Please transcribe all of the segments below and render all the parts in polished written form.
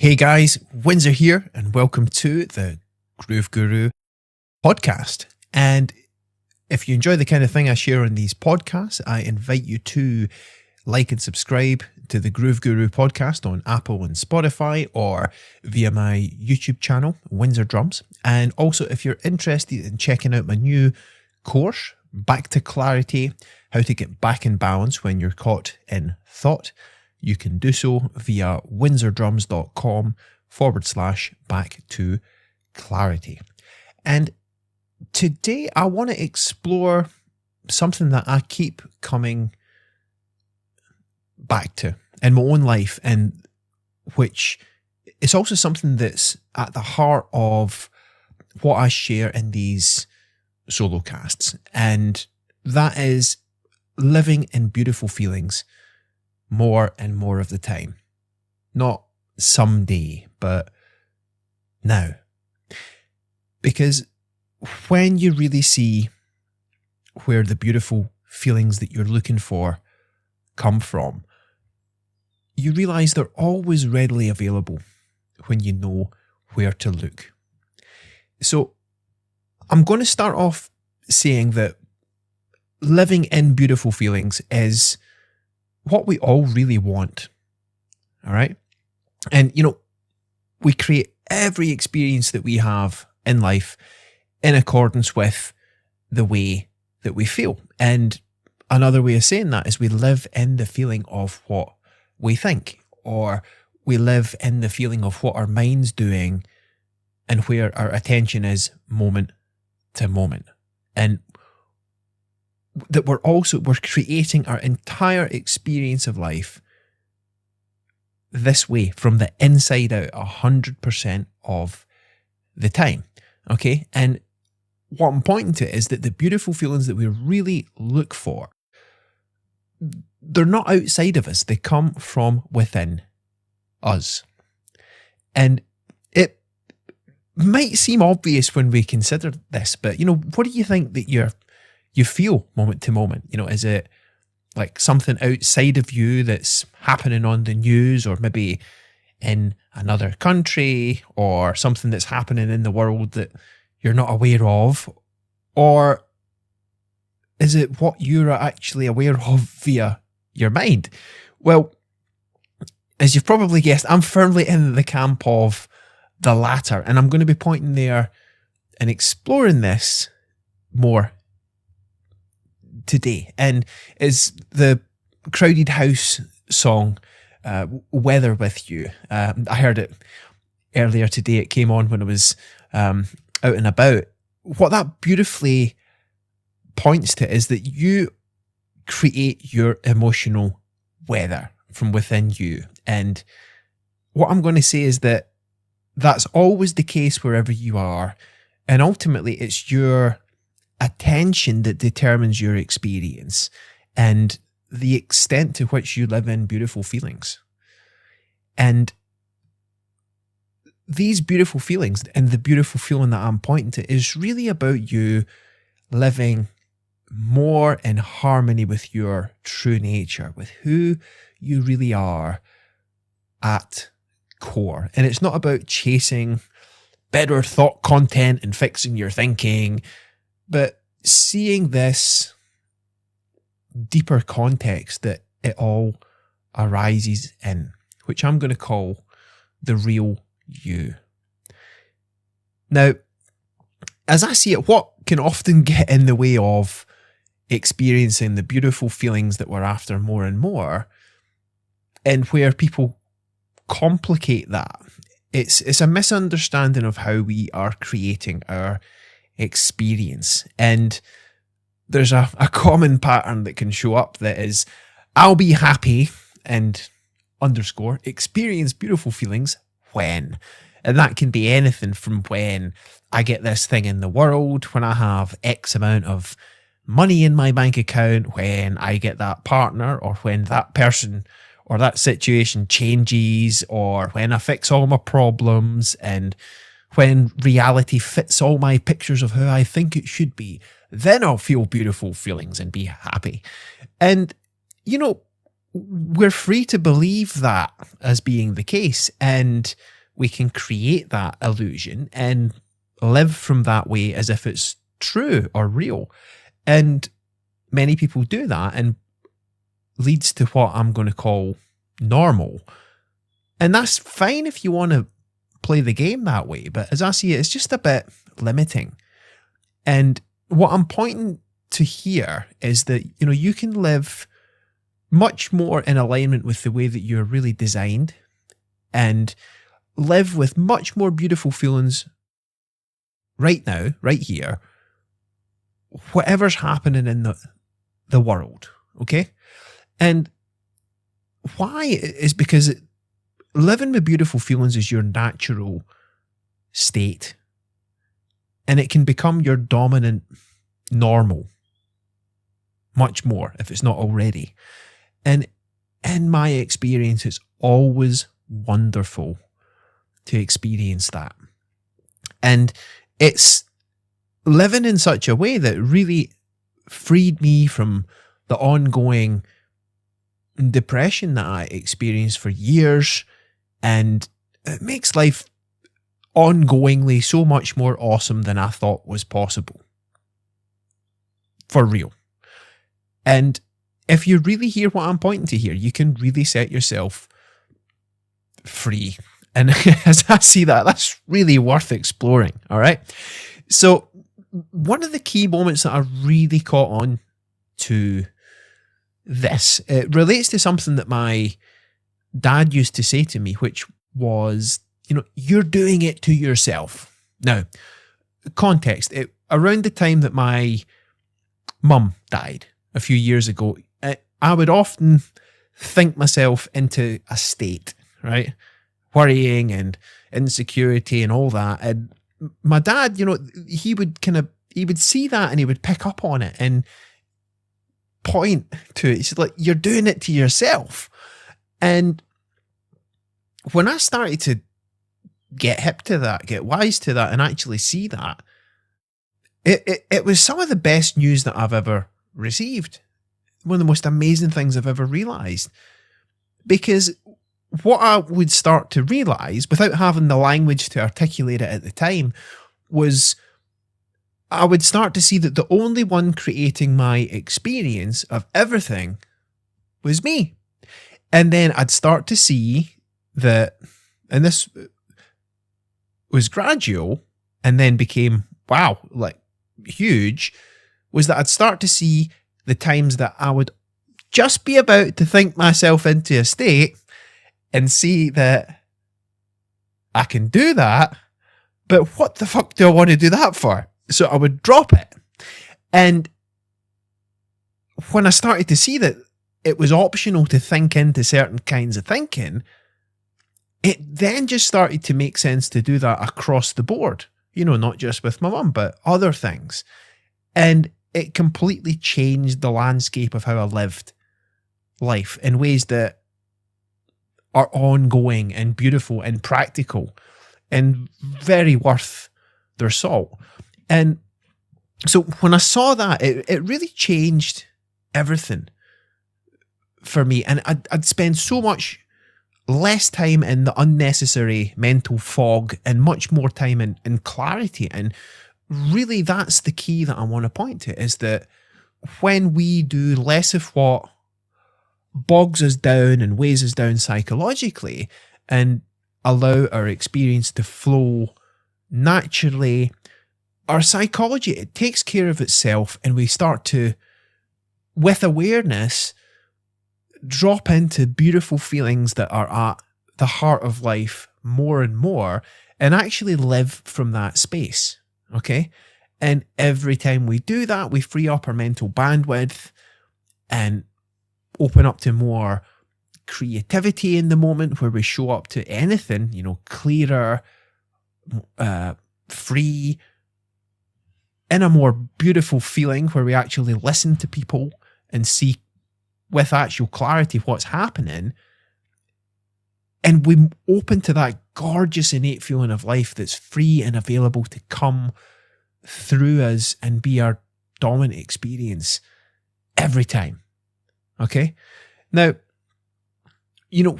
Hey guys, Windsor here, and welcome to the Groove Guru podcast. And if you enjoy the kind of thing I share on these podcasts, I invite you to like and subscribe to the Groove Guru podcast on Apple and Spotify or via my YouTube channel, Windsor Drums. And also, if you're interested in checking out my new course, Back to Clarity, How to Get Back in Balance When You're Caught in Thought, you can do so via windsordrums.com/back to clarity. And today I want to explore something that I keep coming back to in my own life, and which is also something that's at the heart of what I share in these solocasts. And that is living in beautiful feelings more and more of the time. Not someday, but now. Because when you really see where the beautiful feelings that you're looking for come from, you realize they're always readily available when you know where to look. So I'm going to start off saying that living in beautiful feelings is what we all really want. All right. And, we create every experience that we have in life in accordance with the way that we feel. And another way of saying that is we live in the feeling of what we think, or we live in the feeling of what our mind's doing and where our attention is moment to moment. And that we're creating our entire experience of life this way, from the inside out, 100% of the time. Okay. And what I'm pointing to is that the beautiful feelings that we really look for, they're not outside of us. They come from within us. And it might seem obvious when we consider this, but what do you think that you feel moment to moment? Is it like something outside of you that's happening on the news, or maybe in another country, or something that's happening in the world that you're not aware of? Or is it what you're actually aware of via your mind? Well, as you've probably guessed, I'm firmly in the camp of the latter, and I'm going to be pointing there and exploring this more today. And is the Crowded House song Weather With You. I heard it earlier today. It came on when I was out and about. What that beautifully points to is that you create your emotional weather from within you. And what I'm going to say is that that's always the case wherever you are. And ultimately, it's your attention that determines your experience and the extent to which you live in beautiful feelings. And these beautiful feelings, and the beautiful feeling that I'm pointing to, is really about you living more in harmony with your true nature, with who you really are at core. And it's not about chasing better thought content and fixing your thinking, but seeing this deeper context that it all arises in, which I'm going to call the real you. Now, as I see it, what can often get in the way of experiencing the beautiful feelings that we're after more and more, and where people complicate that, it's a misunderstanding of how we are creating our experience. And there's a common pattern that can show up that is, I'll be happy and _ experience beautiful feelings when. And that can be anything from when I get this thing in the world, when I have X amount of money in my bank account, when I get that partner, or when that person or that situation changes, or when I fix all my problems, and when reality fits all my pictures of how I think it should be, then I'll feel beautiful feelings and be happy. And, we're free to believe that as being the case, and we can create that illusion and live from that way as if it's true or real. And many people do that, and leads to what I'm going to call normal. And that's fine if you want to play the game that way, but as I see it, it's just a bit limiting. And what I'm pointing to here is that, you can live much more in alignment with the way that you're really designed, and live with much more beautiful feelings right now, right here, whatever's happening in the world, okay? And why is because living with beautiful feelings is your natural state, and it can become your dominant normal much more if it's not already. And in my experience, it's always wonderful to experience that. And it's living in such a way that really freed me from the ongoing depression that I experienced for years, and it makes life ongoingly so much more awesome than I thought was possible. For real. And if you really hear what I'm pointing to here, you can really set yourself free. And as I see that, that's really worth exploring. All right. So one of the key moments that I really caught on to this, it relates to something that my dad used to say to me, which was, you're doing it to yourself. Now, context, around the time that my mum died a few years ago, I would often think myself into a state, right? Worrying and insecurity and all that. And my dad, he would see that and he would pick up on it and point to it. He's like, you're doing it to yourself. And when I started to get hip to that, get wise to that, and actually see that, it was some of the best news that I've ever received. One of the most amazing things I've ever realized. Because what I would start to realize, without having the language to articulate it at the time, was I would start to see that the only one creating my experience of everything was me. And then I'd start to see that, and this was gradual and then became, wow, like huge, was that I'd start to see the times that I would just be about to think myself into a state and see that I can do that, but what the fuck do I want to do that for? So I would drop it. And when I started to see that it was optional to think into certain kinds of thinking, it then just started to make sense to do that across the board, not just with my mum, but other things. And it completely changed the landscape of how I lived life in ways that are ongoing and beautiful and practical and very worth their salt. And so when I saw that, it really changed everything for me. And I'd spend so much less time in the unnecessary mental fog and much more time in clarity. And really, that's the key that I want to point to, is that when we do less of what bogs us down and weighs us down psychologically and allow our experience to flow naturally, our psychology, it takes care of itself, and we start to, with awareness, drop into beautiful feelings that are at the heart of life more and more, and actually live from that space. Okay. And every time we do that, we free up our mental bandwidth and open up to more creativity in the moment, where we show up to anything, clearer, free, in a more beautiful feeling, where we actually listen to people and see with actual clarity what's happening. And we open to that gorgeous innate feeling of life that's free and available to come through us and be our dominant experience every time. Okay? Now, you know,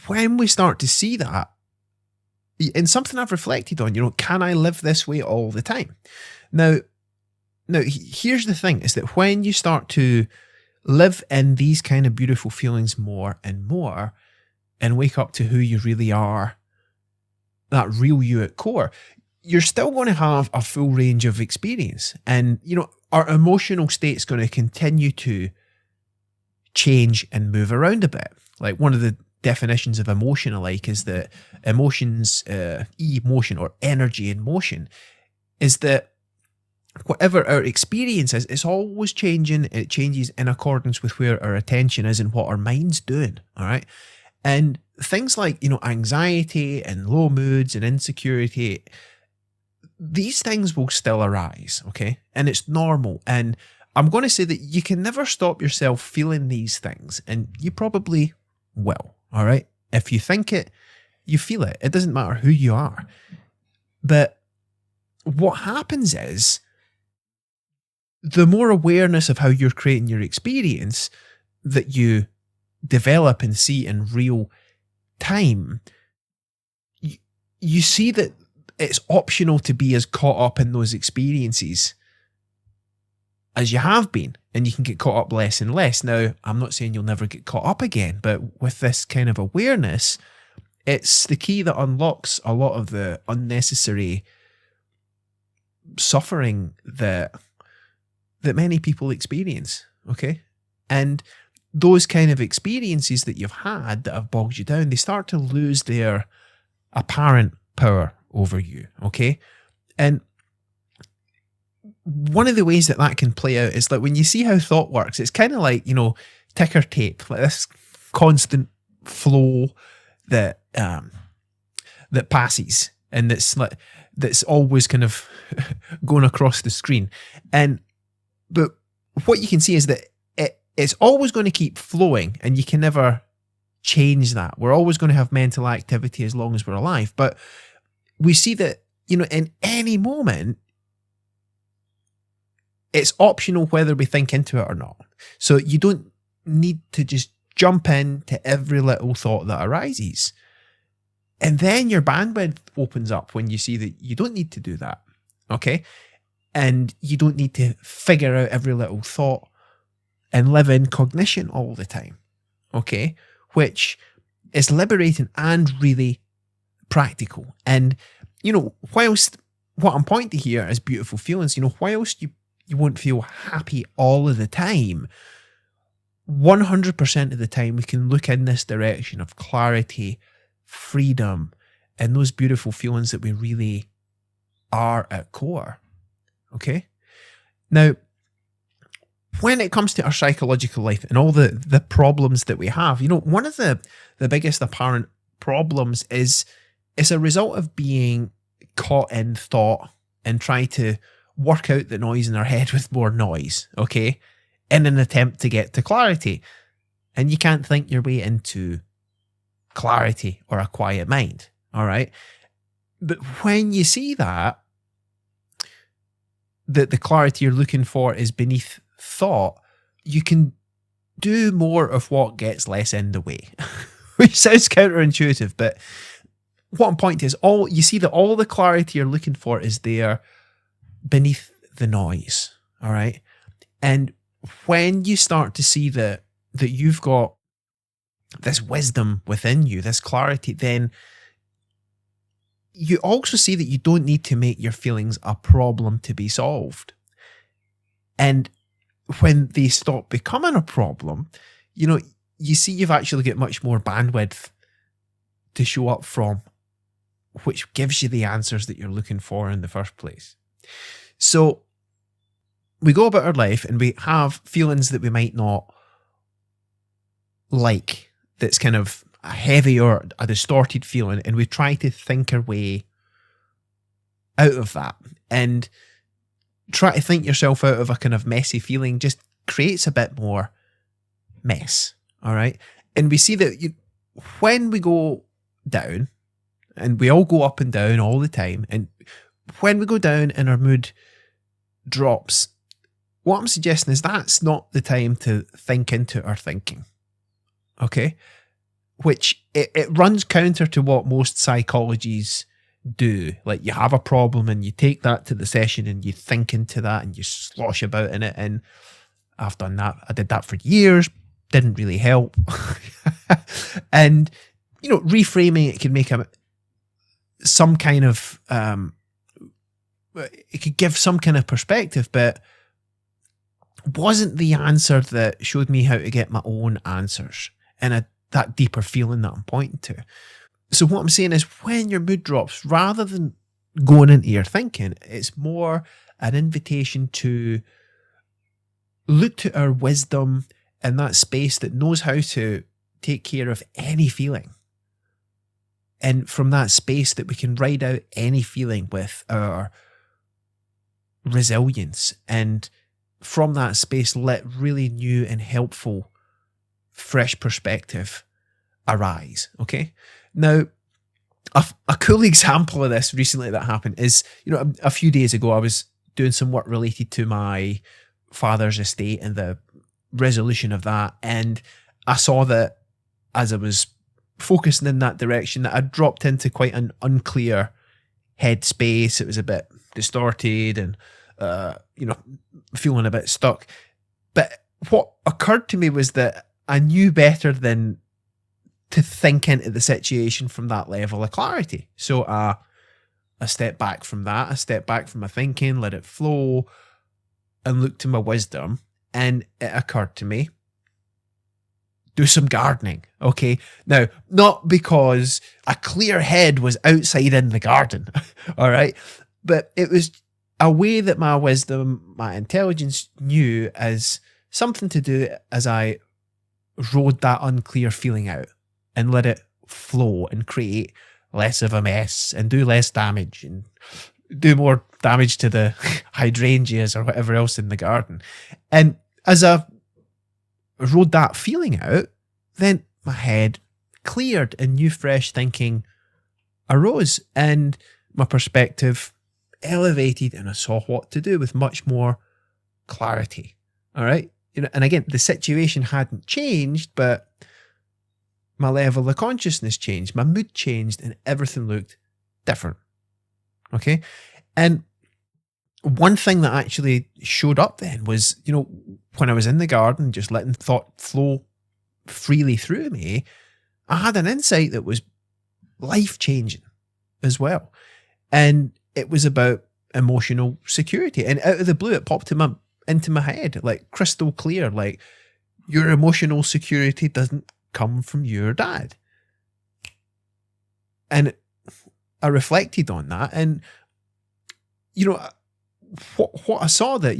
when we start to see that, and something I've reflected on, can I live this way all the time? Now, here's the thing, is that when you start to live in these kind of beautiful feelings more and more, and wake up to who you really are, that real you at core, you're still going to have a full range of experience. And, our emotional state's going to continue to change and move around a bit. Like, one of the definitions of emotion I like is that emotion or energy in motion is that whatever our experience is, it's always changing. It changes in accordance with where our attention is and what our mind's doing. All right. And things like, anxiety and low moods and insecurity, these things will still arise. Okay. And it's normal. And I'm going to say that you can never stop yourself feeling these things, and you probably will. All right. If you think it, you feel it. It doesn't matter who you are. But what happens is, the more awareness of how you're creating your experience that you develop and see in real time, you see that it's optional to be as caught up in those experiences as you have been, and you can get caught up less and less. Now, I'm not saying you'll never get caught up again, but with this kind of awareness, it's the key that unlocks a lot of the unnecessary suffering that many people experience, okay? And those kind of experiences that you've had that have bogged you down, they start to lose their apparent power over you, okay? And one of the ways that can play out is like, when you see how thought works, it's kind of like, ticker tape, like this constant flow that passes, and that's always kind of going across the screen. But what you can see is that it's always going to keep flowing, and you can never change that. We're always going to have mental activity as long as we're alive. But we see that, in any moment, it's optional whether we think into it or not. So you don't need to just jump into every little thought that arises. And then your bandwidth opens up when you see that you don't need to do that. Okay? And you don't need to figure out every little thought and live in cognition all the time. Okay? Which is liberating and really practical. And, whilst what I'm pointing to here is beautiful feelings, whilst you won't feel happy all of the time, 100% of the time we can look in this direction of clarity, freedom, and those beautiful feelings that we really are at core. Okay? Now, when it comes to our psychological life and all the problems that we have, one of the biggest apparent problems is it's a result of being caught in thought and trying to work out the noise in our head with more noise, okay, in an attempt to get to clarity. And you can't think your way into clarity or a quiet mind, all right? But when you see that the clarity you're looking for is beneath thought, you can do more of what gets less in the way, which sounds counterintuitive, but what I'm pointing to is you see that all the clarity you're looking for is there beneath the noise, all right? And when you start to see that you've got this wisdom within you, this clarity, then you also see that you don't need to make your feelings a problem to be solved. And when they stop becoming a problem, you see you've actually got much more bandwidth to show up from, which gives you the answers that you're looking for in the first place. So we go about our life and we have feelings that we might not like, that's kind of a heavy or a distorted feeling, and we try to think our way out of that. And try to think yourself out of a kind of messy feeling just creates a bit more mess, all right? And we see that when we go down, and we all go up and down all the time, and when we go down and our mood drops, what I'm suggesting is that's not the time to think into our thinking, okay? which it runs counter to what most psychologies do. Like, you have a problem and you take that to the session and you think into that and you slosh about in it. And I've done that. I did that for years. Didn't really help. And, reframing it can make some kind of, it could give some kind of perspective, but wasn't the answer that showed me how to get my own answers and that deeper feeling that I'm pointing to. So what I'm saying is, when your mood drops, rather than going into your thinking, it's more an invitation to look to our wisdom and that space that knows how to take care of any feeling. And from that space that we can ride out any feeling with our resilience, and from that space let really new and helpful fresh perspective arise. Okay. Now, a cool example of this recently that happened is, a few days ago I was doing some work related to my father's estate and the resolution of that, and I saw that as I was focusing in that direction, that I dropped into quite an unclear headspace. It was a bit distorted and feeling a bit stuck. But what occurred to me was that I knew better than to think into the situation from that level of clarity. So I stepped back from that. I stepped back from my thinking, let it flow, and looked to my wisdom. And it occurred to me, do some gardening. Okay. Now, not because a clear head was outside in the garden. All right. But it was a way that my wisdom, my intelligence knew as something to do as I rode that unclear feeling out and let it flow and create less of a mess and do less damage and do more damage to the hydrangeas or whatever else in the garden. And as I rode that feeling out, then my head cleared and new fresh thinking arose and my perspective elevated, and I saw what to do with much more clarity. All right. And again, the situation hadn't changed, but my level of consciousness changed, my mood changed, and everything looked different. Okay. And one thing that actually showed up then was, when I was in the garden, just letting thought flow freely through me, I had an insight that was life-changing as well. And it was about emotional security. And out of the blue, it popped into my head, like crystal clear, like, your emotional security doesn't come from your dad. And I reflected on that, and what I saw that,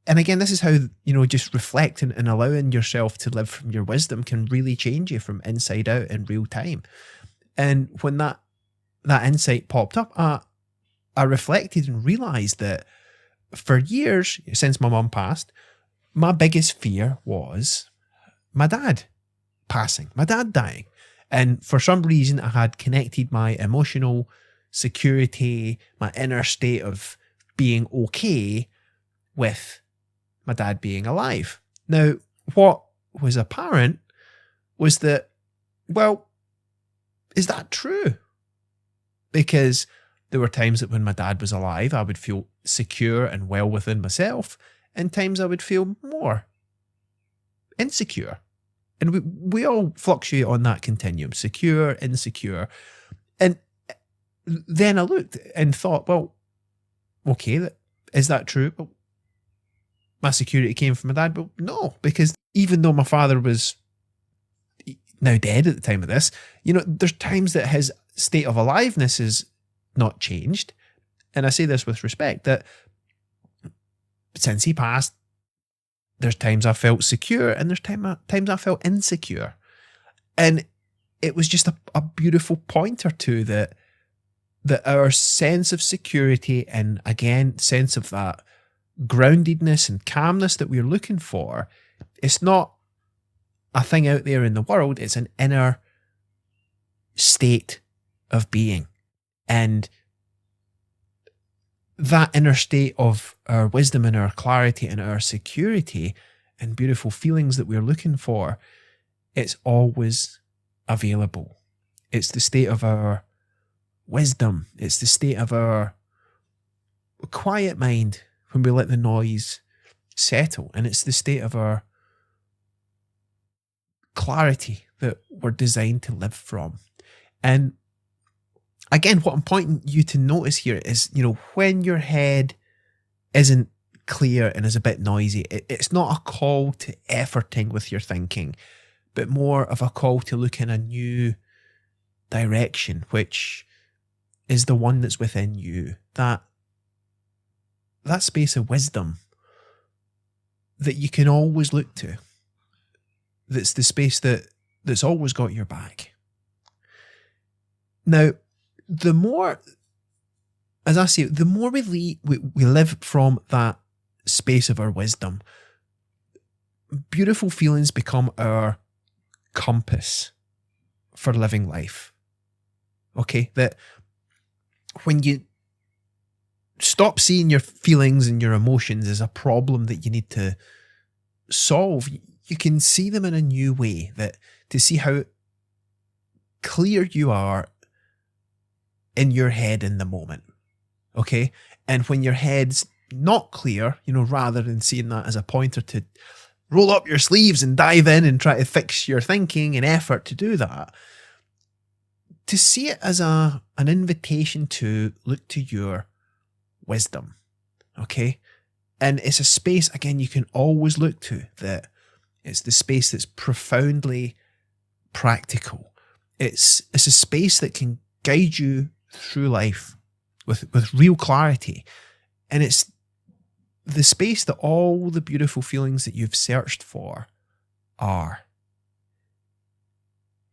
and again, this is how, just reflecting and allowing yourself to live from your wisdom can really change you from inside out in real time. And when that insight popped up, I reflected and realized that for years, since my mum passed, my biggest fear was my dad passing, my dad dying. And for some reason, I had connected my emotional security, my inner state of being okay with my dad being alive. Now, what was apparent was that, well, is that true? Because there were times that when my dad was alive, I would feel secure and well within myself, and times I would feel more insecure. And we all fluctuate on that continuum, secure, insecure. And then I looked and thought, well, okay, is that true? Well, my security came from my dad. But no, because even though my father was now dead at the time of this, there's times that his state of aliveness is not changed. And I say this with respect, that since he passed, there's times I felt secure and there's times I felt insecure. And it was just a beautiful pointer to that our sense of security, and again, sense of that groundedness and calmness that we're looking for, it's not a thing out there in the world, it's an inner state of being. And that inner state of our wisdom and our clarity and our security and beautiful feelings that we're looking for, it's always available. It's the state of our wisdom. It's the state of our quiet mind when we let the noise settle. And it's the state of our clarity that we're designed to live from. And again, what I'm pointing you to notice here is, when your head isn't clear and is a bit noisy, it's not a call to efforting with your thinking, but more of a call to look in a new direction, which is the one that's within you. That space of wisdom that you can always look to. That's the space that's always got your back. Now, the more, as I say, the more we live from that space of our wisdom, beautiful feelings become our compass for living life. Okay? That when you stop seeing your feelings and your emotions as a problem that you need to solve, you can see them in a new way, that to see how clear you are in your head in the moment. Okay? And when your head's not clear, rather than seeing that as a pointer to roll up your sleeves and dive in and try to fix your thinking and effort to do that, to see it as an invitation to look to your wisdom. Okay? And it's a space, again, you can always look to, that it's the space that's profoundly practical. It's a space that can guide you through life with real clarity. And it's the space that all the beautiful feelings that you've searched for are.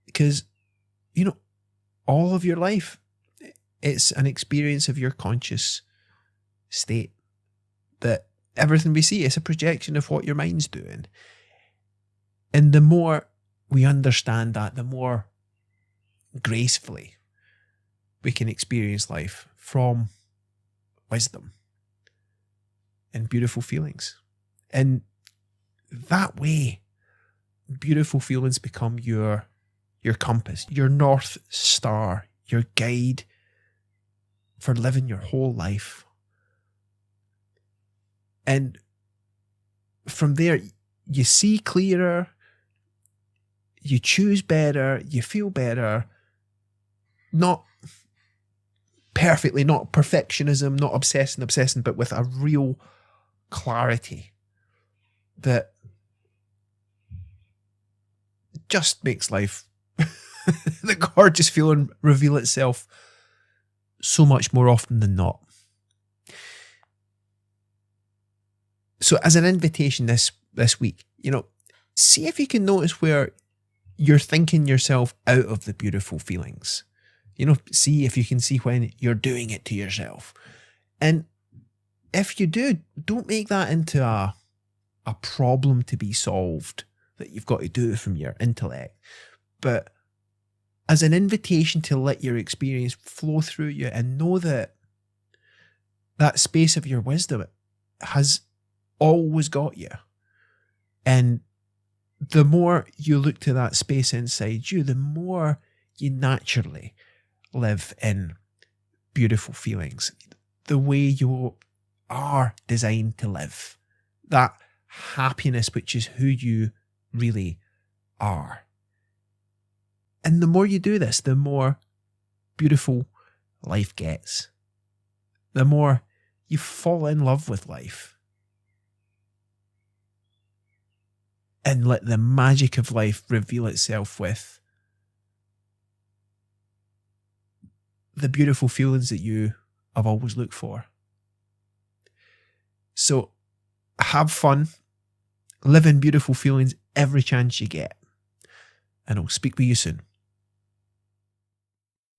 Because, all of your life, it's an experience of your conscious state. That everything we see is a projection of what your mind's doing. And the more we understand that, the more gracefully we can experience life from wisdom and beautiful feelings. And that way, beautiful feelings become your compass, your North Star, your guide for living your whole life. And from there, you see clearer, you choose better, you feel better, not perfectly, not perfectionism, not obsessing, but with a real clarity that just makes life, the gorgeous feeling, reveal itself so much more often than not. So as an invitation this week, see if you can notice where you're thinking yourself out of the beautiful feelings. See if you can see when you're doing it to yourself. And if you do, don't make that into a problem to be solved that you've got to do from your intellect, but as an invitation to let your experience flow through you and know that space of your wisdom has always got you. And the more you look to that space inside you, the more you naturally live in beautiful feelings, the way you are designed to live, that happiness, which is who you really are. And the more you do this, the more beautiful life gets, the more you fall in love with life. And let the magic of life reveal itself with the beautiful feelings that you have always looked for. So have fun, live in beautiful feelings every chance you get, and I'll speak with you soon.